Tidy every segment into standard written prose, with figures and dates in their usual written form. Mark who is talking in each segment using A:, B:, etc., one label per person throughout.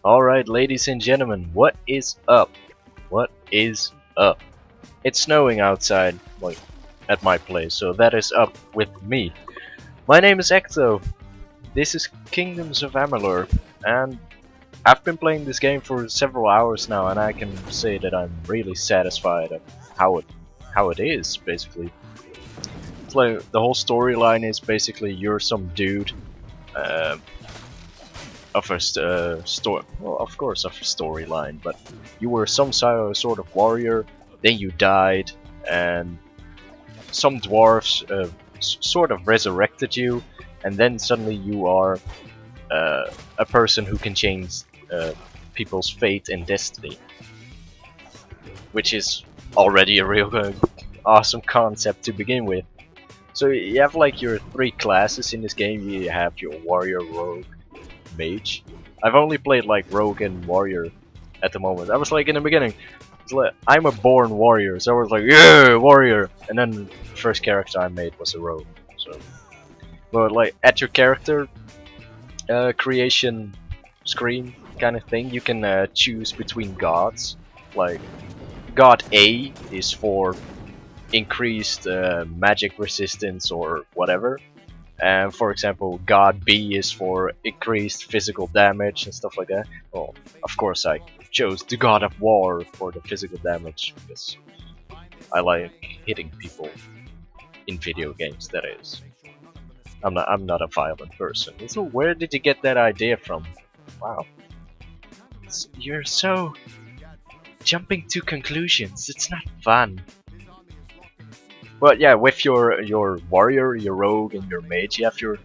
A: Alright, ladies and gentlemen, what is up? What is up? It's snowing outside, like, at my place, so that is up with me. My name is Ecto. This is Kingdoms of Amalur, and I've been playing this game for several hours now, and I can say that I'm really satisfied of how it is, basically. It's like, the whole storyline is basically you're some dude, of a story, well, of course, of a storyline, but you were some sort of warrior, then you died, and some dwarves sort of resurrected you, and then suddenly you are a person who can change people's fate and destiny, which is already a real awesome concept to begin with. So you have like your three classes in this game. You have your warrior, rogue, mage. I've only played like rogue and warrior at the moment. I was like in the beginning, like, I'm a born warrior, so I was like, yeah, warrior, and then the first character I made was a rogue. So, but like at your character creation screen kind of thing, you can choose between gods. Like God A is for increased magic resistance or whatever. And for example, God B is for increased physical damage and stuff like that. Well, of course I chose the God of War for the physical damage because I like hitting people in video games, that is. I'm not a violent person. So where did you get that idea from? Wow. You're so jumping to conclusions. It's not fun. Well, yeah, with your warrior, your rogue, and your mage, you have your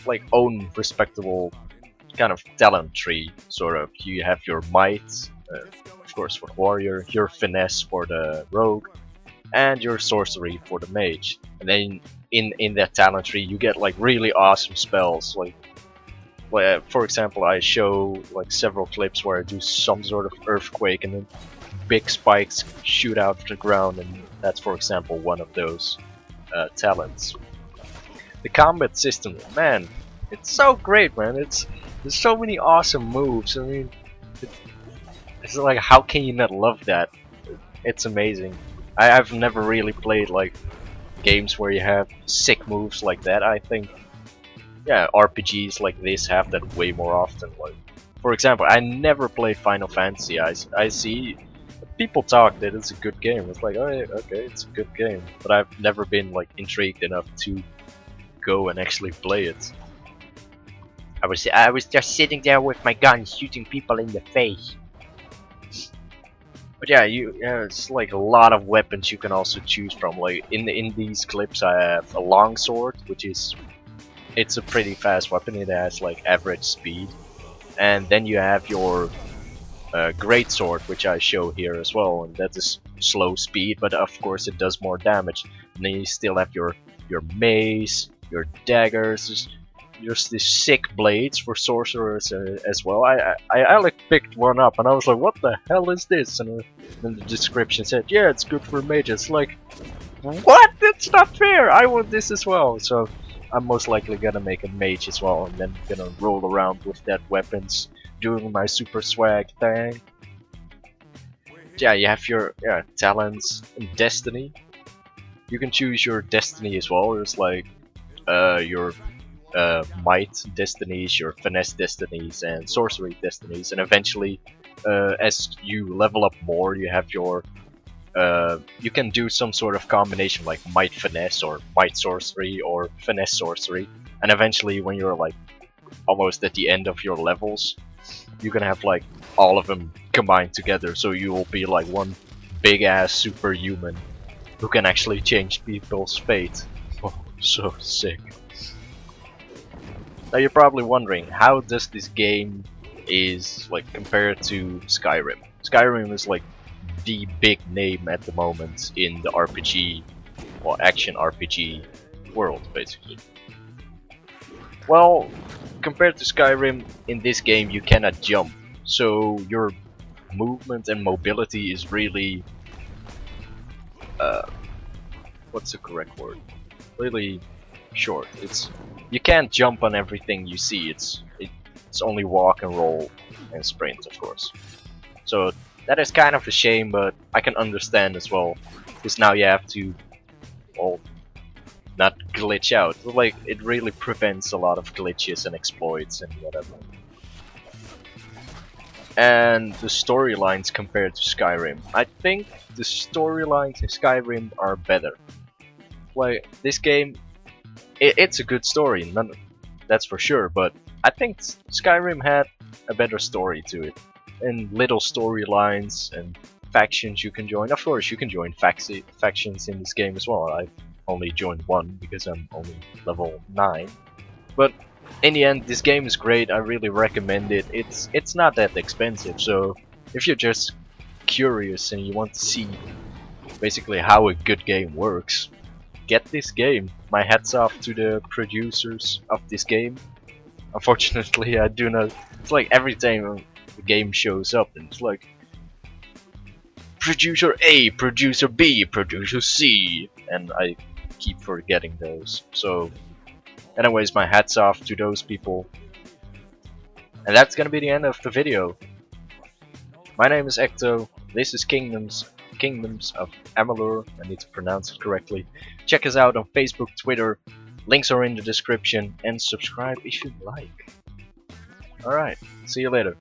A: like own respectable kind of talent tree. Sort of, you have your might, of course, for the warrior, your finesse for the rogue, and your sorcery for the mage. And then in that talent tree, you get like really awesome spells. Like, for example, I show like several clips where I do some sort of earthquake, and then big spikes shoot out of the ground, and that's, for example, one of those talents. The combat system, man, it's so great, man. There's so many awesome moves. I mean, it's like, how can you not love that? It's amazing. I've never really played like games where you have sick moves like that. I think, yeah, RPGs like this have that way more often. Like, for example, I never played Final Fantasy. I see people talk that it's a good game. It's like, oh yeah, okay, it's a good game, but I've never been like intrigued enough to go and actually play it. I was just sitting there with my gun shooting people in the face. But yeah, it's like a lot of weapons you can also choose from. Like in these clips, I have a longsword, which is it's a pretty fast weapon. It has like average speed, and then you have your great sword, which I show here as well, and that is slow speed, but of course it does more damage. And then you still have your mace, your daggers. There's these sick blades for sorcerers as well. I like picked one up, and I was like, what the hell is this? And then the description said, yeah, it's good for mages. Like, what? That's not fair. I want this as well. So I'm most likely gonna make a mage as well, and then gonna roll around with that weapons, doing my super swag thing. Yeah, you have your talents and destiny. You can choose your destiny as well. There's like your might destinies, your finesse destinies, and sorcery destinies. And eventually, as you level up more, you have your you can do some sort of combination like might finesse or might sorcery or finesse sorcery. And eventually, when you're like almost at the end of your levels, you can have like all of them combined together, so you will be like one big ass superhuman who can actually change people's fate. Oh, so sick. Now you're probably wondering, how does this game is like compared to Skyrim? Skyrim is like the big name at the moment in the RPG or action RPG world, basically. Well, compared to Skyrim, in this game you cannot jump, so your movement and mobility is really what's the correct word? Really short. You can't jump on everything you see. It's only walk and roll and sprint, of course. So that is kind of a shame, but I can understand as well, because now you have to, well, not glitch out. Like, it really prevents a lot of glitches and exploits and whatever. And the storylines compared to Skyrim. I think the storylines in Skyrim are better. Like, this game, it's a good story, that's for sure, but I think Skyrim had a better story to it. And little storylines and factions you can join. Of course, you can join factions in this game as well. I've only joined one because I'm only level 9. But in the end, this game is great. I really recommend it. It's not that expensive, so if you're just curious and you want to see basically how a good game works, get this game. My hats off to the producers of this game. Unfortunately, I do not. It's like every time the game shows up, and it's like producer A, producer B, producer C, and I keep forgetting those. So, anyways, my hats off to those people. And that's gonna be the end of the video. My name is Ecto. This is Kingdoms of Amalur. I need to pronounce it correctly. Check us out on Facebook, Twitter. Links are in the description, and subscribe if you'd like. Alright, see you later.